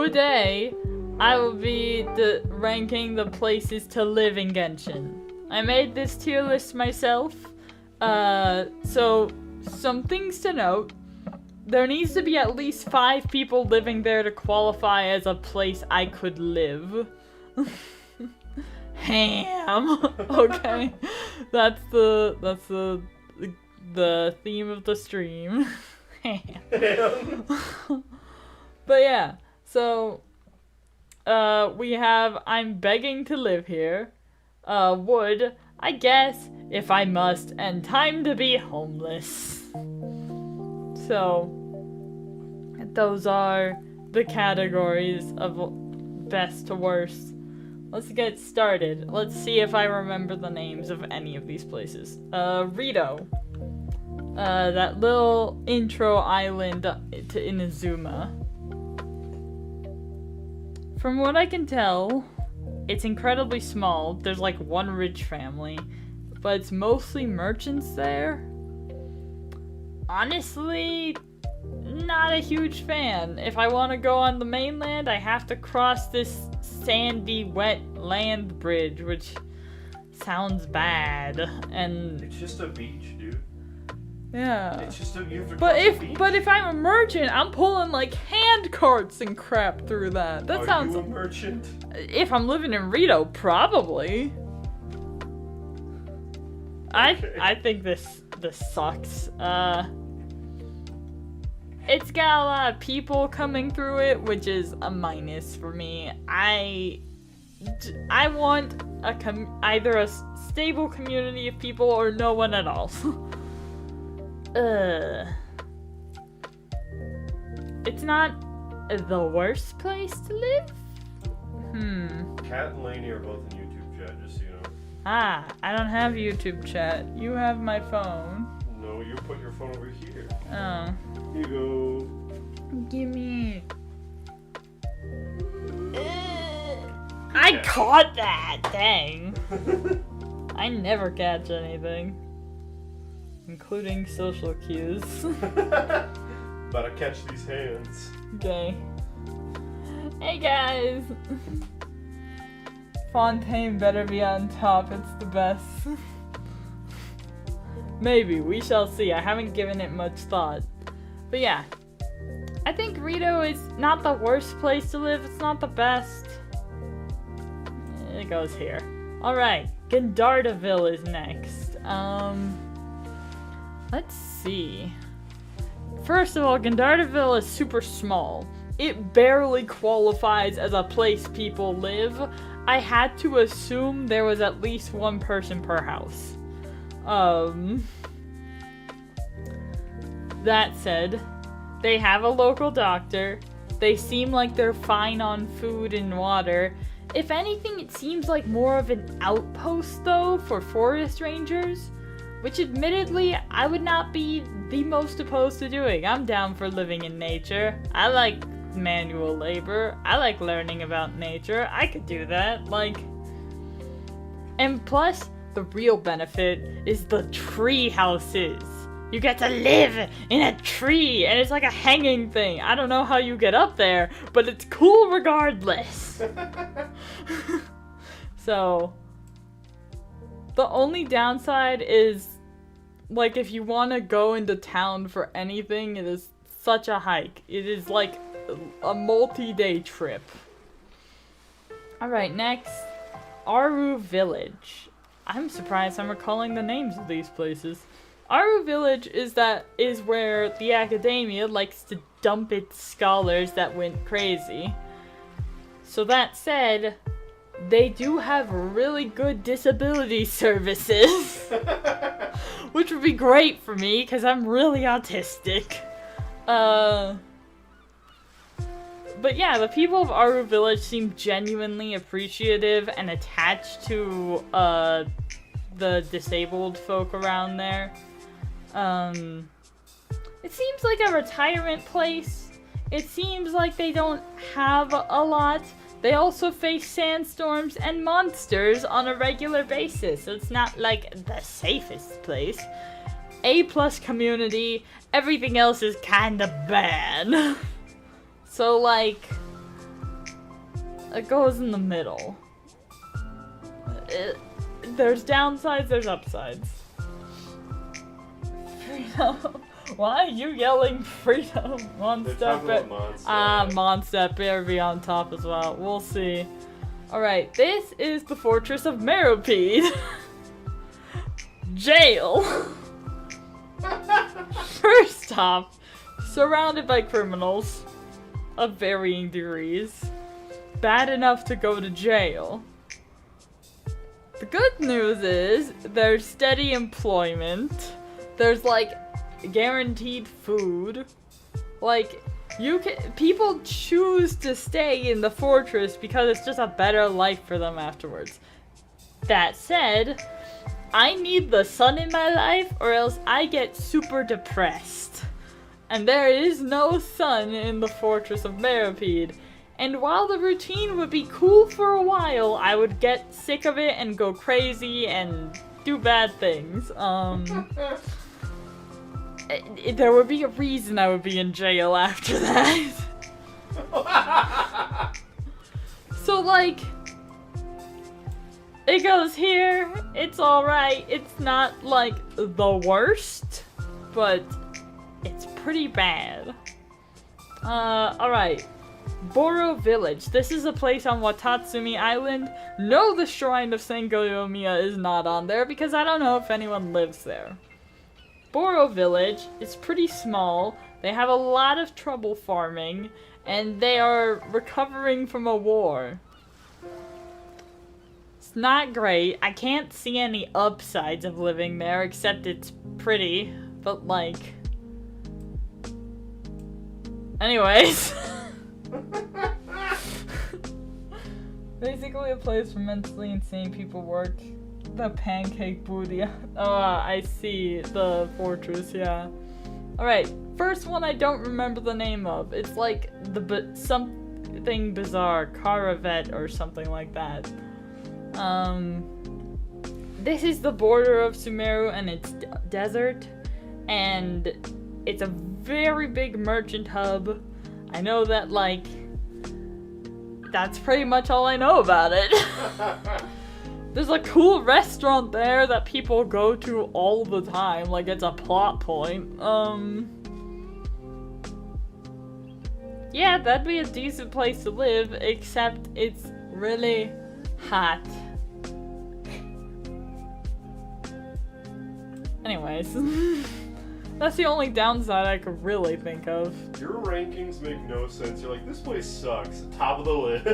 today, I will be ranking the places to live in Genshin. I made this tier list myself. So some things to note. There needs to be at least 5 people living there to qualify as a place I could live. Ham. Okay. That's the theme of the stream. Ham. But yeah, so we have I'm begging to live here. Would, I guess, if I must, and time to be homeless. So, those are the categories of best to worst. Let's get started. Let's see if I remember the names of any of these places. Rito. That little intro island to Inazuma. From what I can tell, it's incredibly small. There's like one rich family, but it's mostly merchants there. Honestly, not a huge fan. If I want to go on the mainland, I have to cross this sandy, wet land bridge, which sounds bad. And it's just a beach, dude. Yeah. It's just you have to but cross the beach. But if I'm a merchant, I'm pulling like hand carts and crap through that. That sounds. Are you a merchant? If I'm living in Rito, probably. Okay. I think this sucks. It's got a lot of people coming through it, which is a minus for me. I want either a stable community of people or no one at all. It's not the worst place to live? Kat and Lainey are both in YouTube chat, just so you know. Ah, I don't have YouTube chat. You have my phone. No, you put your phone over here. Oh. Here you go. Gimme. I caught that! Dang. I never catch anything. Including social cues. Better catch these hands. Okay. Hey guys! Fontaine better be on top, it's the best. Maybe, we shall see. I haven't given it much thought. But yeah. I think Rito is not the worst place to live, it's not the best. It goes here. Alright, Gandardaville is next. Let's see. First of all, Gandardaville is super small. It barely qualifies as a place people live. I had to assume there was at least one person per house. That said, they have a local doctor. They seem like they're fine on food and water. If anything, it seems like more of an outpost, though, for forest rangers. Which, admittedly, I would not be the most opposed to doing. I'm down for living in nature. I like manual labor. I like learning about nature. I could do that, like... And plus, the real benefit is the tree houses. You get to live in a tree, and it's like a hanging thing. I don't know how you get up there, but it's cool regardless. So, the only downside is, like, if you want to go into town for anything, it is such a hike. It is like a multi-day trip. Alright, next, Aru Village. I'm surprised I'm recalling the names of these places. Aru Village is where the academia likes to dump its scholars that went crazy. So that said, they do have really good disability services. Which would be great for me, because I'm really autistic. But yeah, the people of Aru Village seem genuinely appreciative and attached to the disabled folk around there. It seems like a retirement place. It seems like they don't have a lot. They also face sandstorms and monsters on a regular basis, so it's not like the safest place. A+ community, everything else is kinda bad. So like, It goes in the middle. There's downsides, there's upsides. Freedom. Why are you yelling freedom? Mondstadt better be on top as well. We'll see. Alright, this is the Fortress of Meropide. Jail. First off, surrounded by criminals of varying degrees. Bad enough to go to jail. The good news is there's steady employment. There's like guaranteed food. Like people choose to stay in the fortress because it's just a better life for them afterwards. That said, I need the sun in my life or else I get super depressed. And there is no sun in the Fortress of Meropide. And while the routine would be cool for a while, I would get sick of it and go crazy and do bad things. There would be a reason I would be in jail after that. So, like, it goes here, it's alright, it's not, like, the worst, but it's pretty bad. Alright. Boro Village. This is a place on Watatsumi Island. No, the Shrine of Sengoyomiya is not on there because I don't know if anyone lives there. Boro Village is pretty small. They have a lot of trouble farming, and they are recovering from a war. It's not great. I can't see any upsides of living there, except it's pretty, but like... Anyways. Basically a place where mentally insane people work. The pancake booty. Oh, I see the fortress, yeah. Alright, first one I don't remember the name of. It's like something bizarre. Caravet or something like that. This is the border of Sumeru and it's desert. And it's a very big merchant hub. I know that, like, that's pretty much all I know about it. There's a cool restaurant there that people go to all the time, like it's a plot point. Yeah, that'd be a decent place to live, except it's really hot. Anyways. That's the only downside I could really think of. Your rankings make no sense. You're like, this place sucks. Top of the list.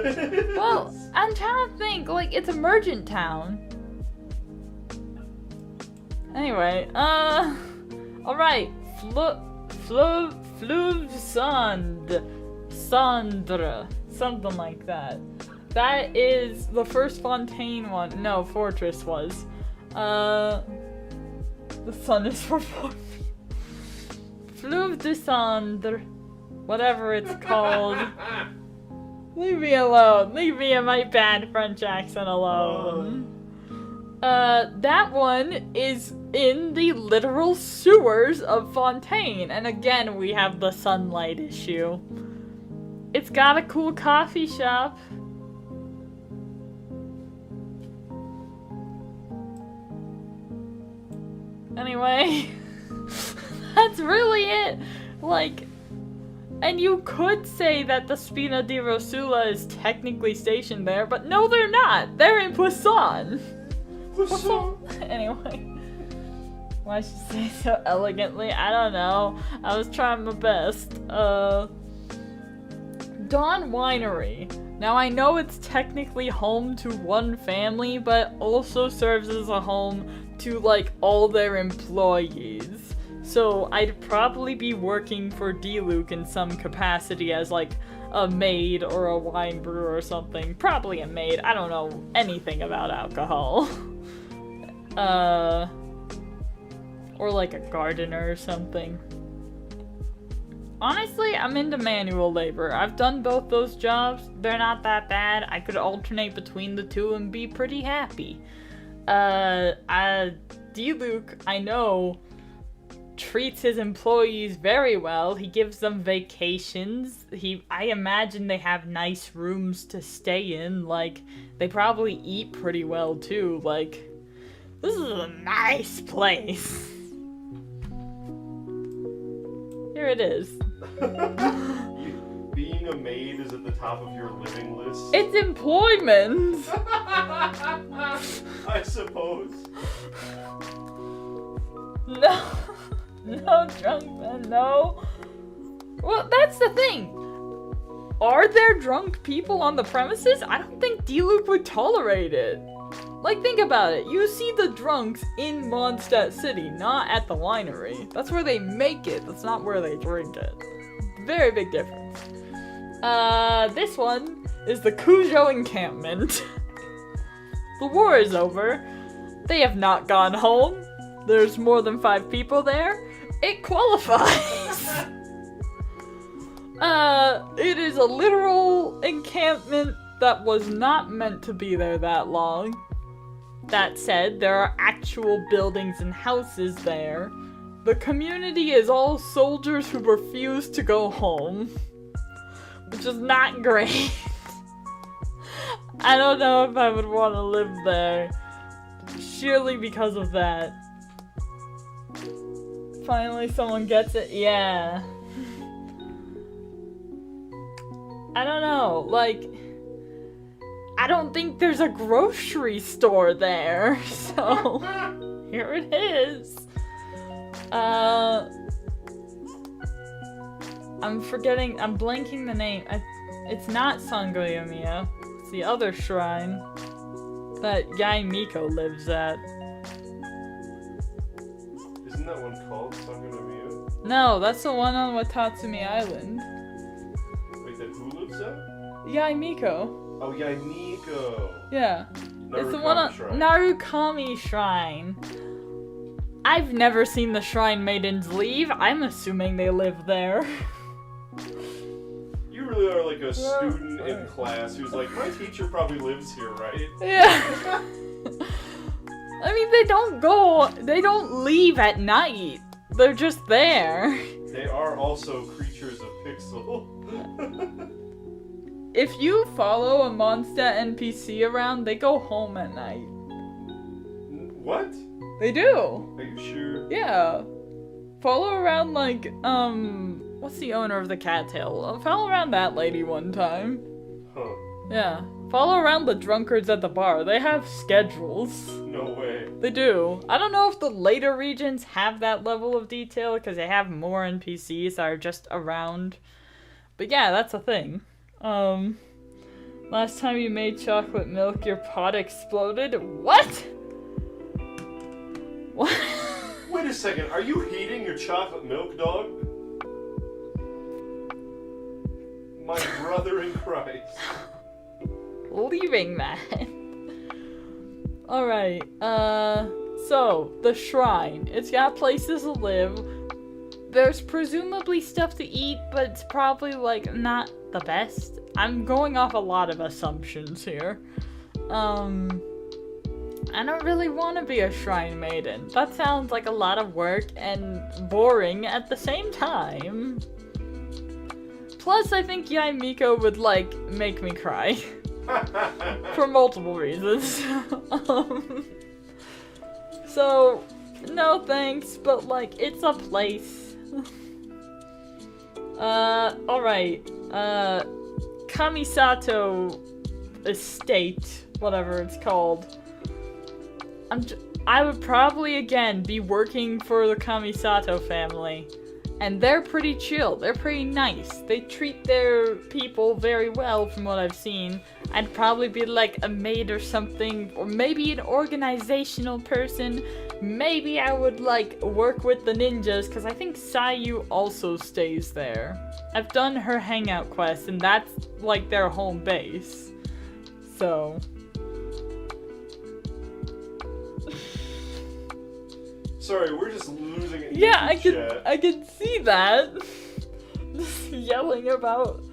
Well, I'm trying to think. Like, it's a merchant town. Anyway, alright. Sandra. Something like that. That is the first Fontaine one. No, Fortress was. The sun is for Fleuve de Cendre, whatever it's called. Leave me alone. Leave me and my bad French accent alone. That one is in the literal sewers of Fontaine. And again, we have the sunlight issue. It's got a cool coffee shop. Anyway. That's really it. Like, and you could say that the Spina di Rosula is technically stationed there, but no, they're not. They're in Poisson. Anyway. Why should I say so elegantly? I don't know. I was trying my best. Dawn Winery. Now, I know it's technically home to one family, but also serves as a home to, like, all their employees. So I'd probably be working for D-Luke in some capacity as like a maid or a wine brewer or something. Probably a maid. I don't know anything about alcohol. Or like a gardener or something. Honestly, I'm into manual labor. I've done both those jobs. They're not that bad. I could alternate between the two and be pretty happy. D-Luke, I know, treats his employees very well. He gives them vacations. I imagine they have nice rooms to stay in. Like, they probably eat pretty well too. Like, this is a nice place. Here it is. Being a maid is at the top of your living list. It's employment. I suppose. No. No, drunk men, no. Well, that's the thing. Are there drunk people on the premises? I don't think D-Loop would tolerate it. Like, think about it. You see the drunks in Mondstadt City, not at the winery. That's where they make it. That's not where they drink it. Very big difference. This one is the Cujo encampment. The war is over. They have not gone home. There's more than 5 people there. It qualifies. It is a literal encampment that was not meant to be there that long. That said, there are actual buildings and houses there. The community is all soldiers who refuse to go home, which is not great. I don't know if I would want to live there, surely because of that. Finally, someone gets it. Yeah. I don't know, like, I don't think there's a grocery store there, so here it is. I'm blanking the name. It's not Sangoyomiya. It's the other shrine that Yae Miko lives at. Isn't that one called Sangonomiya? No, that's the one on Watatsumi Island. Wait, then who lives there? Yae Miko. Oh, Yae Miko. Yeah. It's the one on Shrine. Narukami Shrine. I've never seen the Shrine Maidens leave. I'm assuming they live there. You really are like a student in class who's like, my teacher probably lives here, right? Yeah. I mean, they don't leave at night. They're just there. They are also creatures of pixel. If you follow a Mondstadt NPC around, they go home at night. What? They do. Are you sure? Yeah. Follow around, like, what's the owner of the cattail? Follow around that lady one time. Huh. Yeah. Follow around the drunkards at the bar. They have schedules. No way. They do. I don't know if the later regions have that level of detail, because they have more NPCs that are just around. But yeah, that's a thing. Last time you made chocolate milk, your pot exploded? What? What? Wait a second, are you heating your chocolate milk, dog? My brother in Christ. Leaving that. Alright, so, the shrine. It's got places to live. There's presumably stuff to eat, but it's probably, like, not the best. I'm going off a lot of assumptions here. I don't really want to be a shrine maiden. That sounds like a lot of work and boring at the same time. Plus, I think Yae Miko would, like, make me cry. For multiple reasons. So, no thanks, but, like, it's a place. Alright. Kamisato Estate, whatever it's called. I would probably, again, be working for the Kamisato family. And they're pretty chill. They're pretty nice. They treat their people very well from what I've seen. I'd probably be like a maid or something, or maybe an organizational person. Maybe I would like work with the ninjas, because I think Sayu also stays there. I've done her hangout quest, and that's like their home base. So... Sorry, we're just losing it. Yeah, I can see that. Just yelling about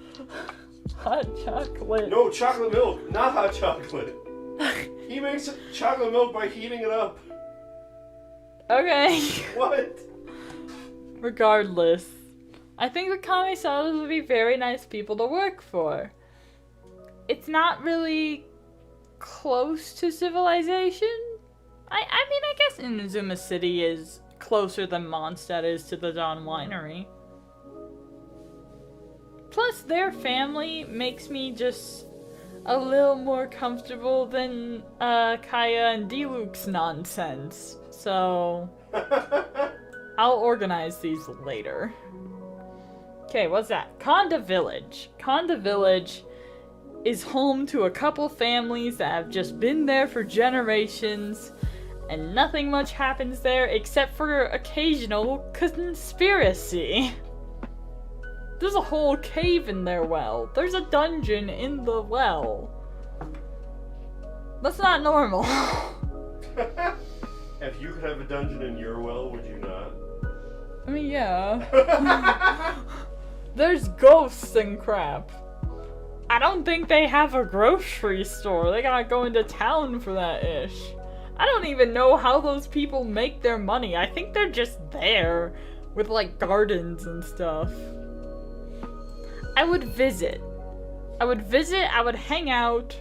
hot chocolate. No, chocolate milk, not hot chocolate. He makes chocolate milk by heating it up. Okay. What? Regardless, I think the Kamisawas would be very nice people to work for. It's not really close to civilization. I mean, I guess Inazuma City is closer than Mondstadt is to the Dawn Winery. Plus, their family makes me just a little more comfortable than Kaya and Diluc's nonsense. So, I'll organize these later. Okay, what's that? Konda Village. Konda Village is home to a couple families that have just been there for generations, and nothing much happens there except for occasional conspiracy. There's a whole cave in their well. There's a dungeon in the well. That's not normal. If you could have a dungeon in your well, would you not? I mean, yeah. There's ghosts and crap. I don't think they have a grocery store. They gotta go into town for that ish. I don't even know how those people make their money. I think they're just there with like gardens and stuff. I would visit. I would hang out.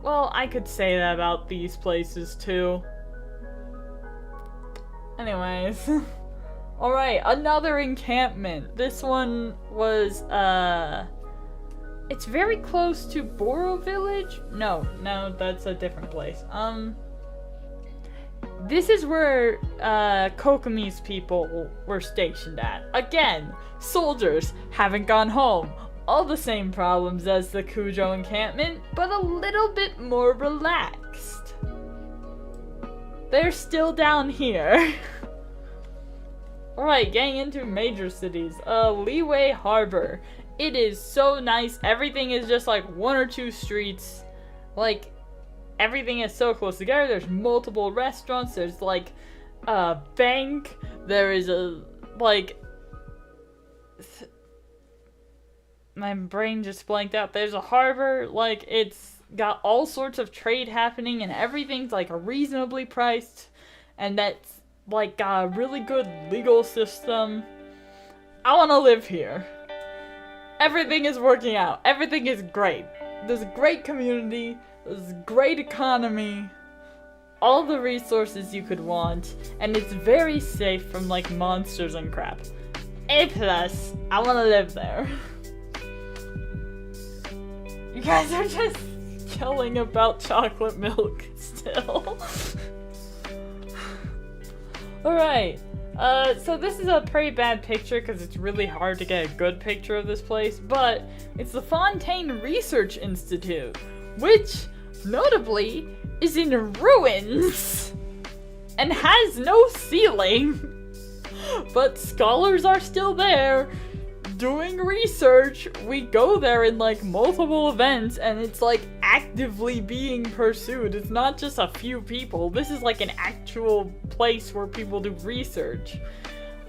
Well, I could say that about these places too. Anyways. Alright, another encampment. This one was, it's very close to Boro Village? No, that's a different place. This is where, Kokomi's people were stationed at. Again, soldiers haven't gone home. All the same problems as the Kujo encampment, but a little bit more relaxed. They're still down here. Alright, getting into major cities. Liyue Harbor. It is so nice. Everything is just like one or two streets. Like, everything is so close together. There's multiple restaurants. There's like a bank. There is a, like, my brain just blanked out. There's a harbor. Like, it's got all sorts of trade happening and everything's like reasonably priced. And that's like got a really good legal system. I want to live here. Everything is working out. Everything is great. There's a great community. There's a great economy. All the resources you could want. And it's very safe from like monsters and crap. A+, I want to live there. You guys are just yelling about chocolate milk still. Alright, so this is a pretty bad picture because it's really hard to get a good picture of this place, but it's the Fontaine Research Institute, which, notably, is in ruins and has no ceiling. But scholars are still there doing research. We go there in like multiple events and it's like actively being pursued. It's not just a few people. This is like an actual place where people do research.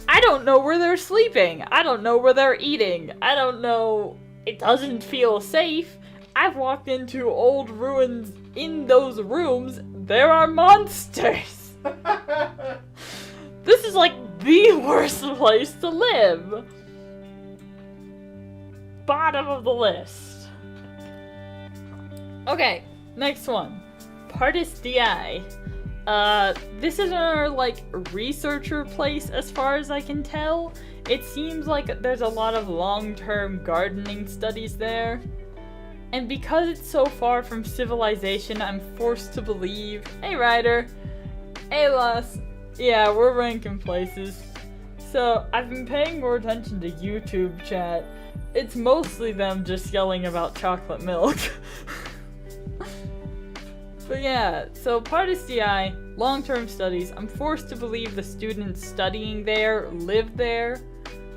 I don't know where they're sleeping. I don't know where they're eating. I don't know. It doesn't feel safe. I've walked into old ruins. In those rooms, there are monsters. This is like the worst place to live. Bottom of the list. Okay, next one. Partis DI. This is our, like, researcher place as far as I can tell. It seems like there's a lot of long-term gardening studies there. And because it's so far from civilization, I'm forced to believe... Hey, Ryder. Hey, Loss. Yeah, we're ranking places. So, I've been paying more attention to YouTube chat. It's mostly them just yelling about chocolate milk. But yeah, so Partis DI, long-term studies. I'm forced to believe the students studying there live there,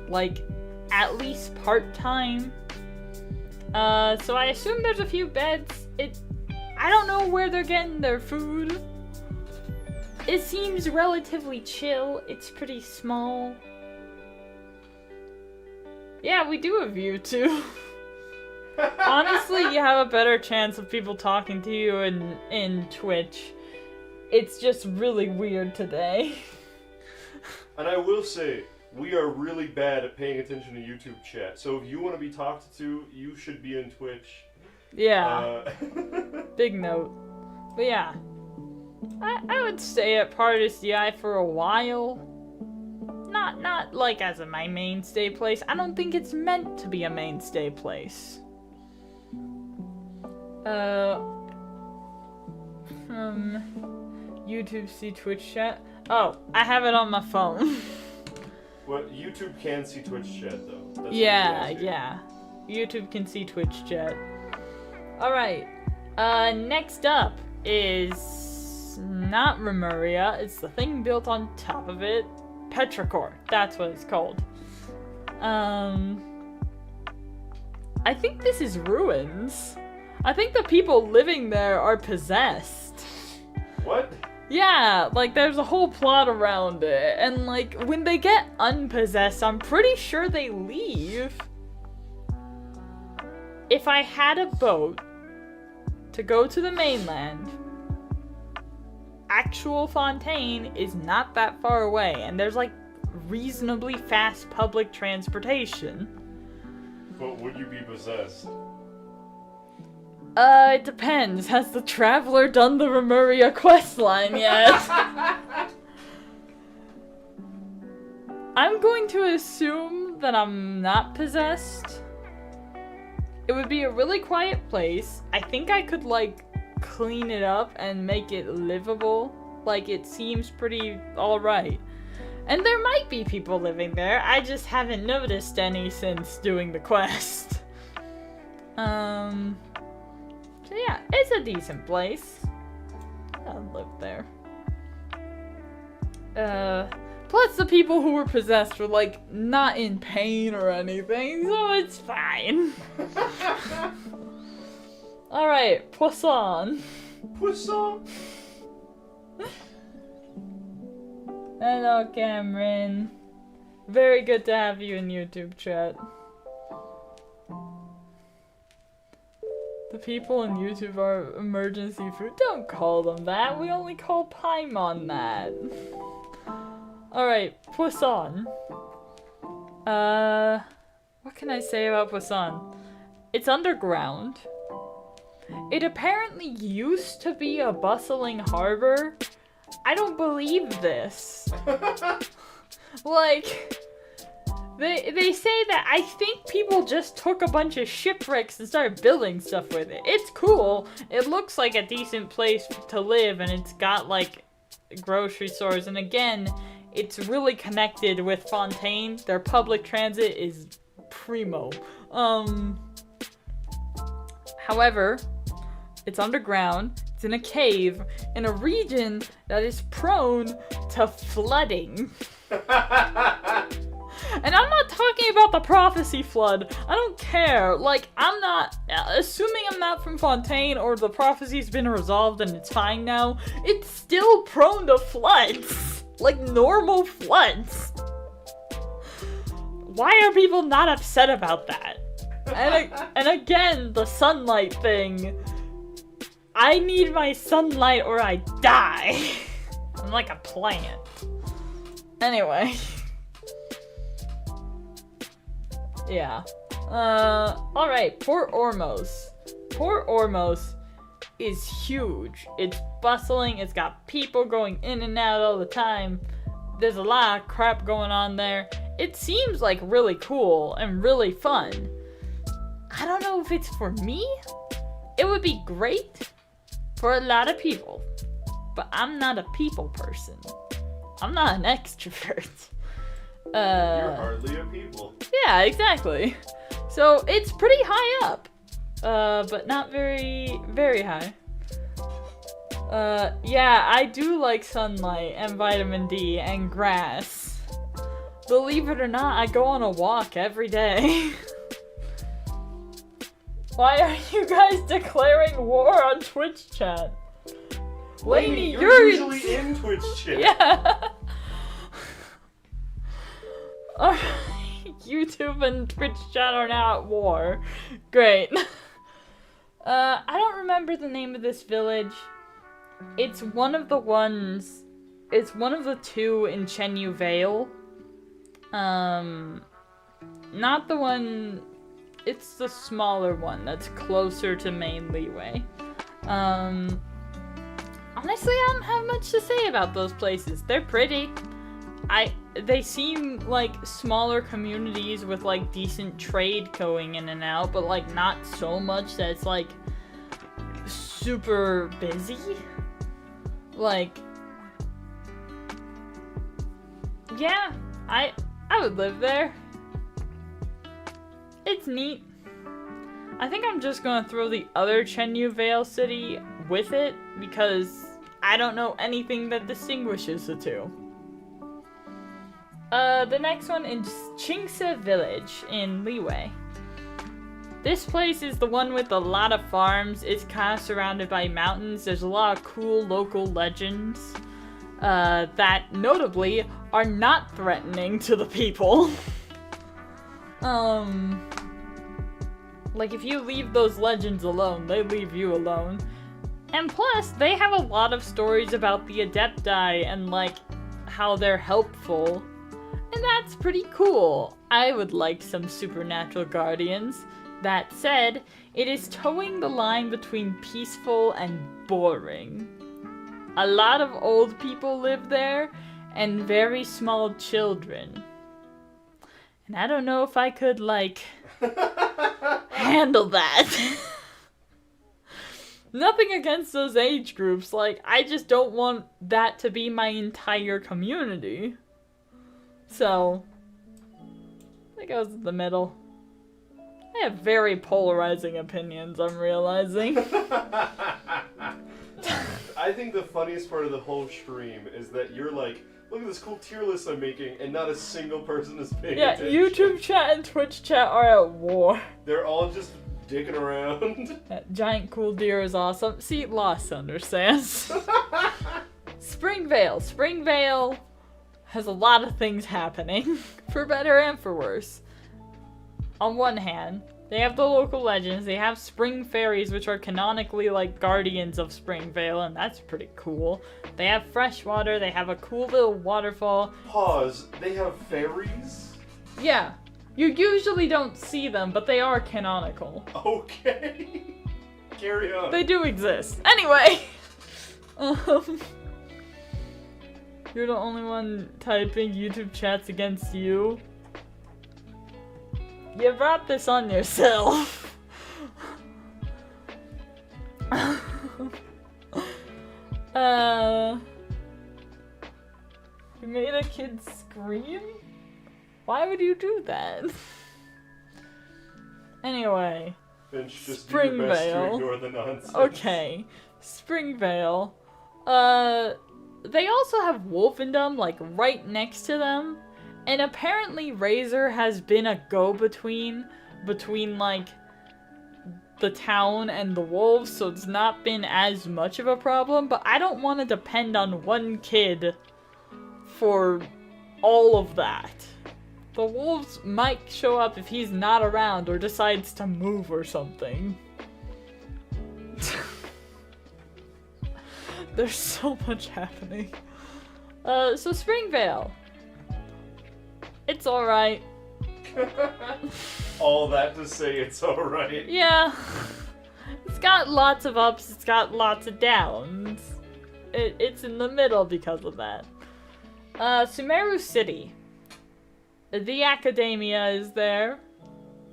like, at least part-time. So I assume there's a few beds. I don't know where they're getting their food. It seems relatively chill. It's pretty small. Yeah, we do have YouTube. Honestly, you have a better chance of people talking to you in Twitch. It's just really weird today. And I will say, we are really bad at paying attention to YouTube chat. So if you want to be talked to, you should be in Twitch. Yeah. Big note. But yeah. I would stay at Pardis DI for a while. Not like as my mainstay place. I don't think it's meant to be a mainstay place. YouTube see Twitch chat. Oh, I have it on my phone. Well, YouTube can see Twitch chat though. That's Yeah. YouTube can see Twitch chat. Alright. Next up is not Remuria. It's the thing built on top of it. Petrichor. That's what it's called. I think this is ruins. I think the people living there are possessed. What? Yeah, like there's a whole plot around it, and like when they get unpossessed, I'm pretty sure they leave. If I had a boat to go to the mainland, actual Fontaine is not that far away, and there's like reasonably fast public transportation. But would you be possessed? It depends. Has the Traveler done the Remuria questline yet? I'm going to assume that I'm not possessed. It would be a really quiet place. I think I could, like, clean it up and make it livable. Like, it seems pretty alright. And there might be people living there. I just haven't noticed any since doing the quest. So yeah, it's a decent place. I'll live there. Plus the people who were possessed were like not in pain or anything, so it's fine. Alright, Poisson. Poisson! Hello, Cameron. Very good to have you in YouTube chat. The people in YouTube are emergency food. Don't call them that. We only call Paimon that. Alright, Poisson. What can I say about Poisson? It's underground. It apparently used to be a bustling harbor. I don't believe this. Like... They say that I think people just took a bunch of shipwrecks and started building stuff with it. It's cool. It looks like a decent place to live, and it's got like grocery stores. And again, it's really connected with Fontaine. Their public transit is primo. However, it's underground. It's in a cave in a region that is prone to flooding. And I'm not talking about the prophecy flood. I don't care. Like, I'm not... Assuming I'm not from Fontaine or the prophecy's been resolved and it's fine now, it's still prone to floods. Like, normal floods. Why are people not upset about that? And again, the sunlight thing. I need my sunlight or I die. I'm like a plant. Anyway... Yeah. Alright, Port Ormos. Port Ormos is huge. It's bustling, it's got people going in and out all the time. There's a lot of crap going on there. It seems like really cool and really fun. I don't know if it's for me. It would be great for a lot of people. But I'm not a people person. I'm not an extrovert. You're hardly a people. Yeah, exactly. So it's pretty high up, but not very, very high. Yeah, I do like sunlight and vitamin D and grass. Believe it or not, I go on a walk every day. Why are you guys declaring war on Twitch chat? Lady, you're usually in Twitch chat. Yeah. Alright, YouTube and Twitch chat are now at war. Great. I don't remember the name of this village. It's one of the two in Chenyu Vale. Not the one, it's the smaller one that's closer to main Leeway. Honestly, I don't have much to say about those places. They're pretty. They seem like smaller communities with like decent trade going in and out, but like not so much that it's like super busy. Like, yeah, I would live there. It's neat. I think I'm just gonna throw the other Chenyu Vale city with it because I don't know anything that distinguishes the two. The next one is Chingsa Village in Leeway. This place is the one with a lot of farms. It's kind of surrounded by mountains. There's a lot of cool local legends that notably are not threatening to the people. Like if you leave those legends alone, they leave you alone. And plus, they have a lot of stories about the Adepti and like how they're helpful. And that's pretty cool. I would like some supernatural guardians. That said, it is towing the line between peaceful and boring. A lot of old people live there, and very small children. And I don't know if I could, like, handle that. Nothing against those age groups, like, I just don't want that to be my entire community. So, I think I was in the middle. I have very polarizing opinions, I'm realizing. I think the funniest part of the whole stream is that you're like, look at this cool tier list I'm making, and not a single person is paying attention. Yeah, YouTube chat and Twitch chat are at war. They're all just dicking around. That giant cool deer is awesome. See, Lost understands. Springvale. Springvale has a lot of things happening, for better and for worse. On one hand, they have the local legends, they have spring fairies, which are canonically like guardians of Springvale, and that's pretty cool. They have fresh water, they have a cool little waterfall. Pause, they have fairies? Yeah, you usually don't see them, but they are canonical. Okay. Carry on. They do exist. Anyway! You're the only one typing YouTube chats against you. You brought this on yourself. You made a kid scream? Why would you do that? Anyway. Finch, just do your best to ignore the nonsense. Okay. Springvale. They also have Wolfendom, like, right next to them. And apparently Razor has been a go-between between, like, the town and the wolves, so it's not been as much of a problem, but I don't want to depend on one kid for all of that. The wolves might show up if he's not around or decides to move or something. There's so much happening. So Springvale. It's alright. All that to say it's alright. Yeah. It's got lots of ups, it's got lots of downs. It's in the middle because of that. Sumeru City. The Academia is there.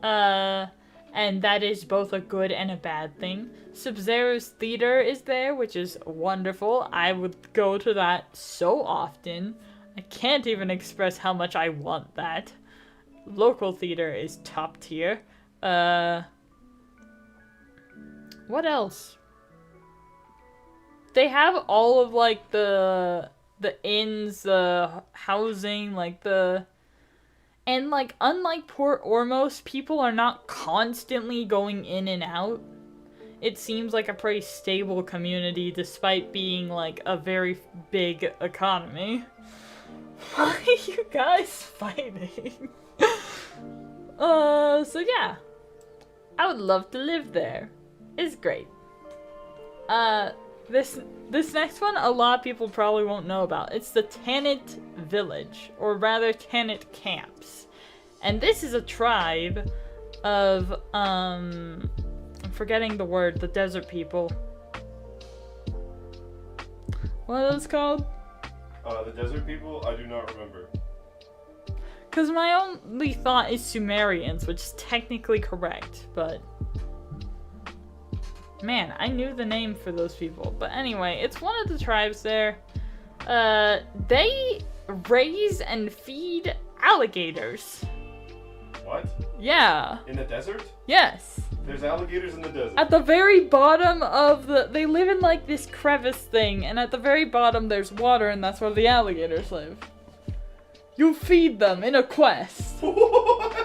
And that is both a good and a bad thing. Sub-Zero's Theater is there, which is wonderful. I would go to that so often. I can't even express how much I want that. Local theater is top tier. What else? They have all of, like, the inns, the housing, like, and, like, unlike Port Ormos, people are not constantly going in and out. It seems like a pretty stable community despite being, like, a very big economy. Why are you guys fighting? So yeah. I would love to live there. It's great. This next one, a lot of people probably won't know about. It's the Tanit village, or rather tenant camps. And this is a tribe of, I'm forgetting the word, the desert people. What are those called? The desert people? I do not remember. Because my only thought is Sumerians, which is technically correct, but... Man, I knew the name for those people. But anyway, it's one of the tribes there. They raise and feed alligators. What? Yeah. In the desert? Yes. There's alligators in the desert. At the very bottom of they live in like this crevice thing, and at the very bottom there's water, and that's where the alligators live. You feed them in a quest. What?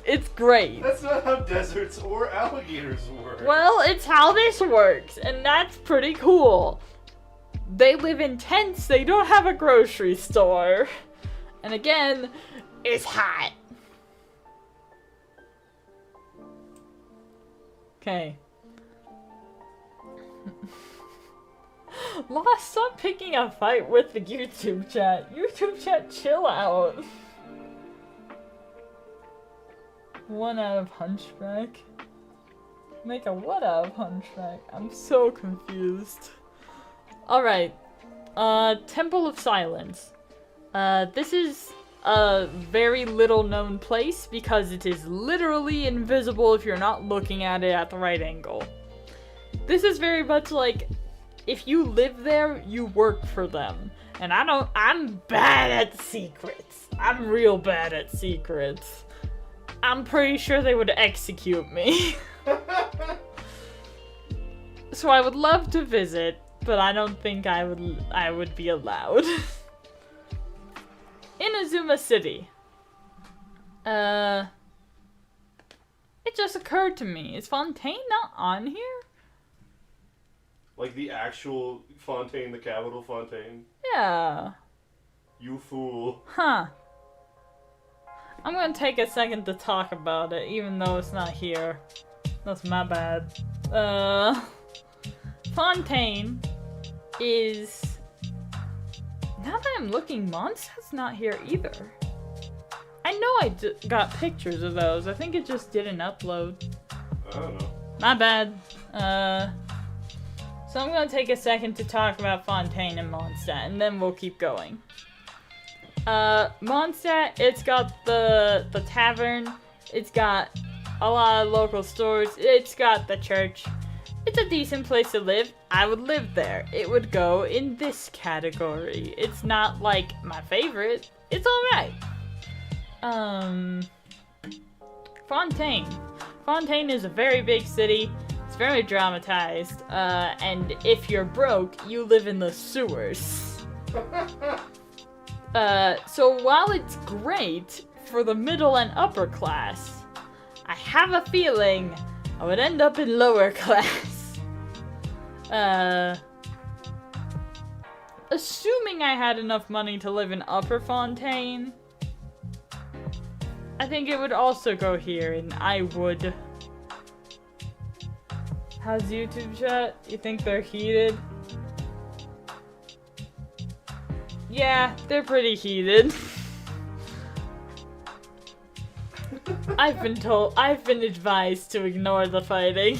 It's great. That's not how deserts or alligators work. Well, it's how this works, and that's pretty cool. They live in tents, they don't have a grocery store. And again, it's hot. Okay. Lost, stop picking a fight with the YouTube chat. YouTube chat, chill out. 1 out of Hunchback. Make a what out of Hunchback? I'm so confused. Alright. Temple of Silence. This is a very little known place because it is literally invisible if you're not looking at it at the right angle. This is very much like, if you live there, you work for them. And I'm bad at secrets. I'm real bad at secrets. I'm pretty sure they would execute me. So I would love to visit, but I don't think I would be allowed. Inazuma City. It just occurred to me. Is Fontaine not on here? Like the actual Fontaine, the capital Fontaine? Yeah. You fool. Huh. I'm gonna take a second to talk about it, even though it's not here. That's my bad. Fontaine is... Now that I'm looking, Mondstadt's not here either. I know I got pictures of those. I think it just didn't upload. I don't know. My bad. So I'm gonna take a second to talk about Fontaine and Mondstadt, and then we'll keep going. Mondstadt, it's got the tavern, it's got a lot of local stores, it's got the church. It's a decent place to live. I would live there. It would go in this category. It's not like my favorite. It's alright. Fontaine. Fontaine is a very big city. It's very dramatized. And if you're broke, you live in the sewers. So while it's great for the middle and upper class, I have a feeling I would end up in lower class. Assuming I had enough money to live in Upper Fontaine, I think it would also go here, and I would. How's YouTube chat? You think they're heated? Yeah, they're pretty heated. I've been advised to ignore the fighting.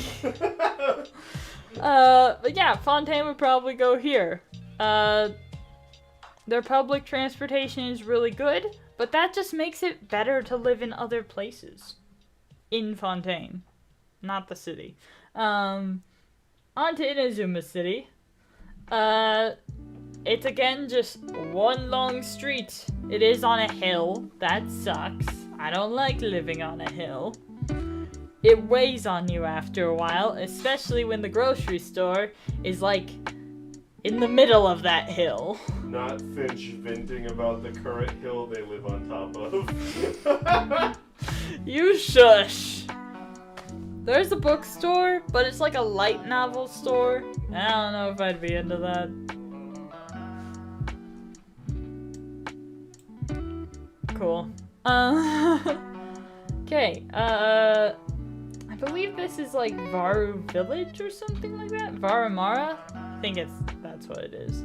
But yeah, Fontaine would probably go here. Their public transportation is really good, but that just makes it better to live in other places. In Fontaine. Not the city. On to Inazuma City. It's again just one long street. It is on a hill. That sucks. I don't like living on a hill. It weighs on you after a while, especially when the grocery store is like in the middle of that hill. Not Finch venting about the current hill they live on top of. You shush. There's a bookstore, but it's like a light novel store. I don't know if I'd be into that. Cool. Okay, I believe this is like Varu Village or something like that? Varamara? I think that's what it is.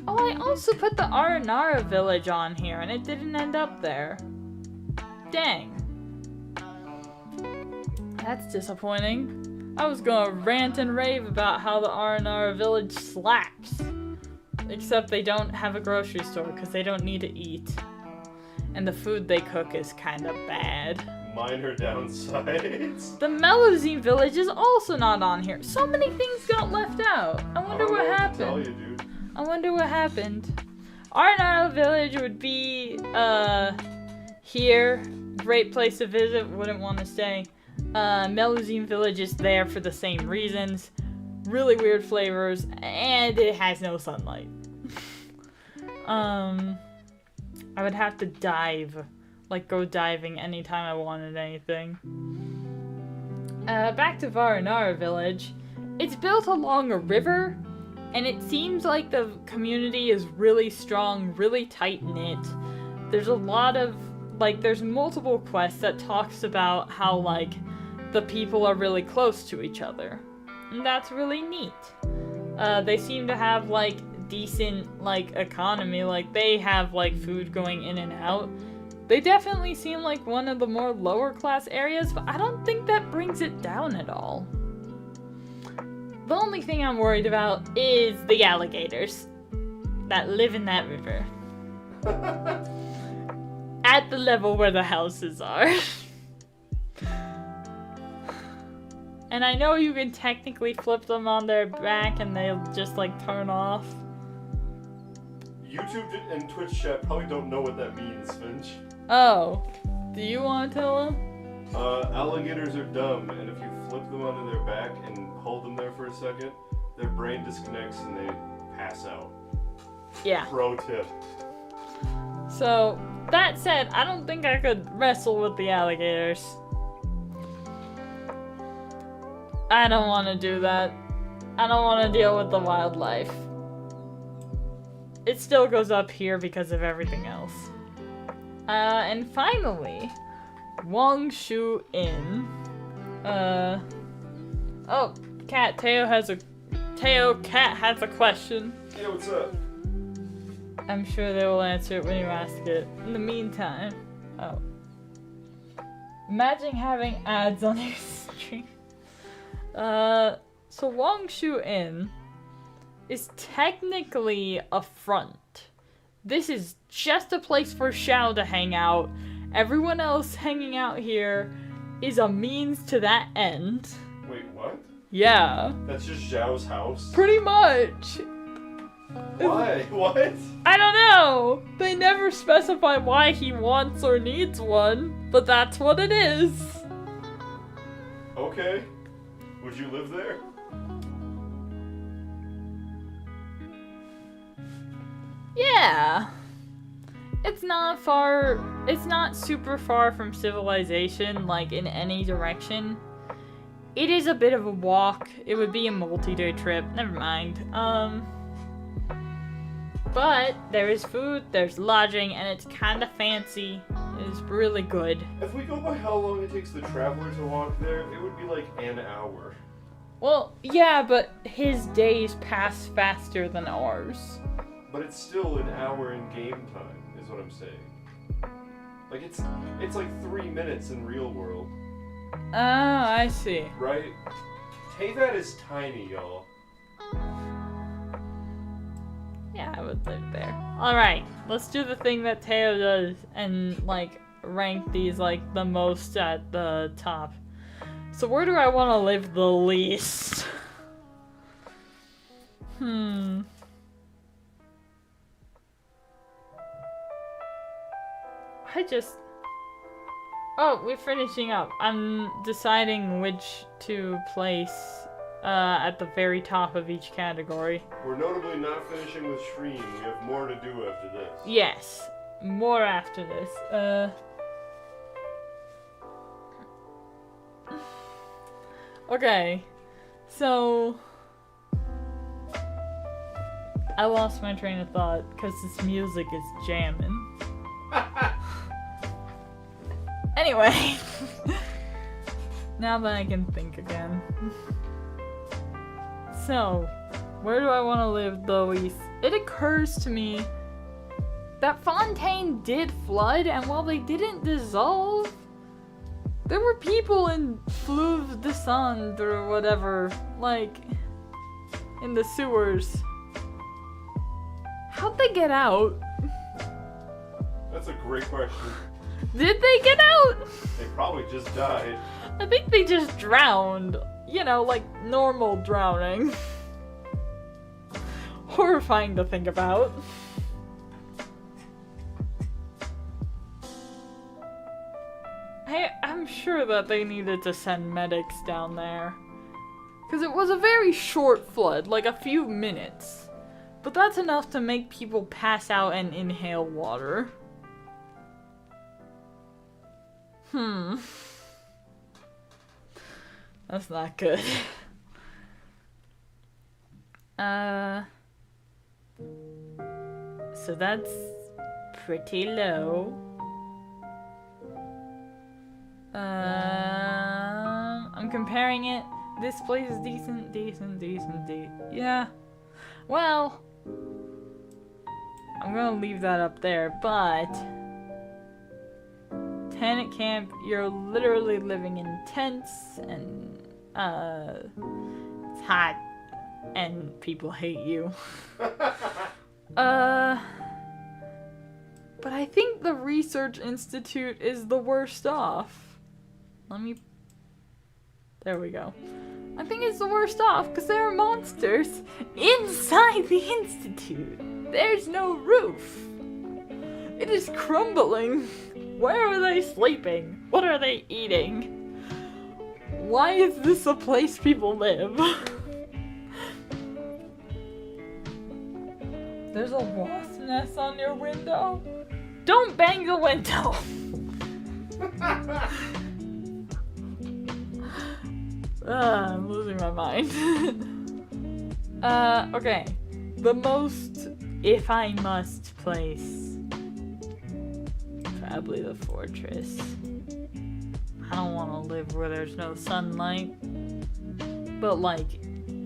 Oh, I also put the Aranara village on here and it didn't end up there. Dang. That's disappointing. I was gonna rant and rave about how the Aranara village slaps. Except they don't have a grocery store because they don't need to eat. And the food they cook is kind of bad. Minor downsides. The Melusine village is also not on here. So many things got left out. I wonder what happened. Tell you, dude. I wonder what happened. Aranara village would be here. Great place to visit. Wouldn't want to stay. Melusine village is there for the same reasons. Really weird flavors, and it has no sunlight. I would have to dive. Like, go diving anytime I wanted anything. Back to Varanara village. It's built along a river, and it seems like the community is really strong, really tight-knit. There's a lot of, like, there's multiple quests that talks about how, like, the people are really close to each other. And that's really neat. They seem to have, like, decent, like, economy. Like, they have, like, food going in and out. They definitely seem like one of the more lower class areas, but I don't think that brings it down at all. The only thing I'm worried about is the alligators that live in that river. At the level where the houses are. And I know you can technically flip them on their back and they'll just like turn off. YouTube and Twitch chat probably don't know what that means, Finch. Oh, do you want to tell them? Alligators are dumb, and if you flip them onto their back and hold them there for a second, their brain disconnects and they pass out. Yeah. Pro tip. So, that said, I don't think I could wrestle with the alligators. I don't want to do that. I don't want to deal with the wildlife. It still goes up here because of everything else. And finally, Wangshu Inn. Oh, Cat has a question. Yeah, what's up? I'm sure they will answer it when you ask it. In the meantime, imagine having ads on your stream. So Wangshu Inn is technically a front. This is just a place for Xiao to hang out. Everyone else hanging out here is a means to that end. Wait, what? Yeah. That's just Zhao's house? Pretty much. Why? What? I don't know. They never specify why he wants or needs one, but that's what it is. Okay. Would you live there? Yeah. It's not super far from civilization, like in any direction. It is a bit of a walk. It would be a multi-day trip. Never mind. But there is food, there's lodging, and it's kind of fancy. It's really good. If we go by how long it takes the traveler to walk there, it would be like an hour. Well, yeah, but his days pass faster than ours. But it's still an hour in game time, is what I'm saying. Like, it's like 3 minutes in real world. Oh, I see. Right? Teyvat is tiny, y'all. Yeah, I would live there. Alright, let's do the thing that Teo does and, like, rank these, like, the most at the top. So where do I want to live the least? Oh, we're finishing up. I'm deciding which to place at the very top of each category. We're notably not finishing with Shreem. We have more to do after this. Yes, more after this. Okay, so I lost my train of thought because this music is jamming. Anyway, now that I can think again. So, where do I want to live the least? it occurs to me that Fontaine did flood, and while they didn't dissolve, there were people in Fleuve Descend or whatever, like, in the sewers. How'd they get out? That's a great question. Did they get out? They probably just died. I think they just drowned. You know, like normal drowning. Horrifying to think about. I'm sure that they needed to send medics down there. Because it was a very short flood, like a few minutes. But that's enough to make people pass out and inhale water. That's not good. So that's pretty low. I'm comparing it. This place is decent. Yeah. Well, I'm gonna leave that up there, but tenant camp, you're literally living in tents, and it's hot, and people hate you. But I think the Research Institute is the worst off. There we go. I think it's the worst off because there are monsters inside the Institute. There's no roof. It is crumbling. Where are they sleeping? What are they eating? Why is this a place people live? There's a wasp nest on your window? Don't bang the window! I'm losing my mind. Okay. The most, if I must, place. Probably the fortress. I don't want to live where there's no sunlight. But, like,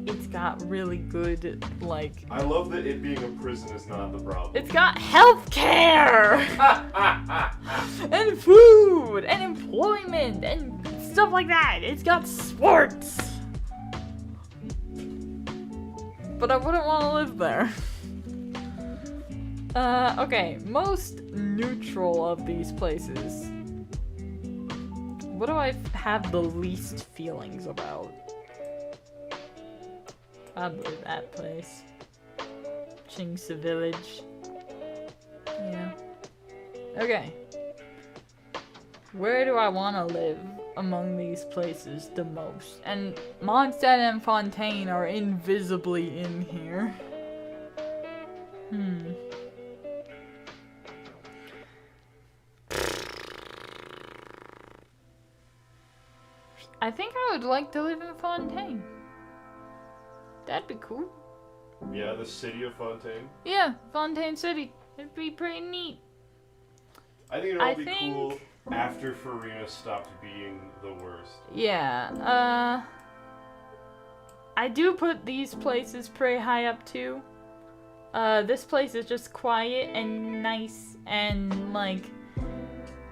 it's got really good, like... I love that it being a prison is not the problem. It's got healthcare! And food! And employment! And stuff like that! It's got sports! But I wouldn't want to live there. Okay. Most neutral of these places. What do I have the least feelings about? Probably that place. Chingsa Village. Yeah. Okay. Where do I want to live among these places the most? And Mondstadt and Fontaine are invisibly in here. I think I would like to live in Fontaine. That'd be cool. Yeah, the city of Fontaine? Yeah, Fontaine City. It'd be pretty neat. I think it'll be cool after Farina stopped being the worst. Yeah, I do put these places pretty high up too. This place is just quiet and nice and, like,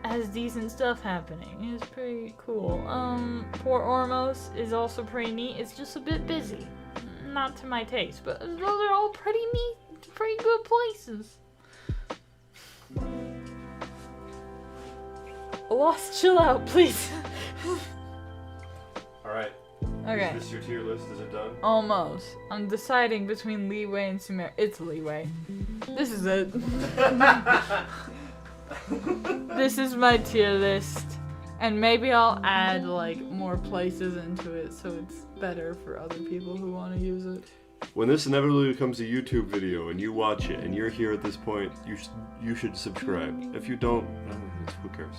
has decent stuff happening. It's pretty cool. Port Ormos is also pretty neat. It's just a bit busy. Not to my taste, but those are all pretty neat, pretty good places. Lost, chill out, please. Alright. Okay. Is this your tier list? Is it done? Almost. I'm deciding between Leeway and Sumer. It's Leeway. This is it. This is my tier list. And maybe I'll add, like, more places into it so it's better for other people who want to use it. When this inevitably becomes a YouTube video and you watch it and you're here at this point, you should subscribe. If you don't, who cares?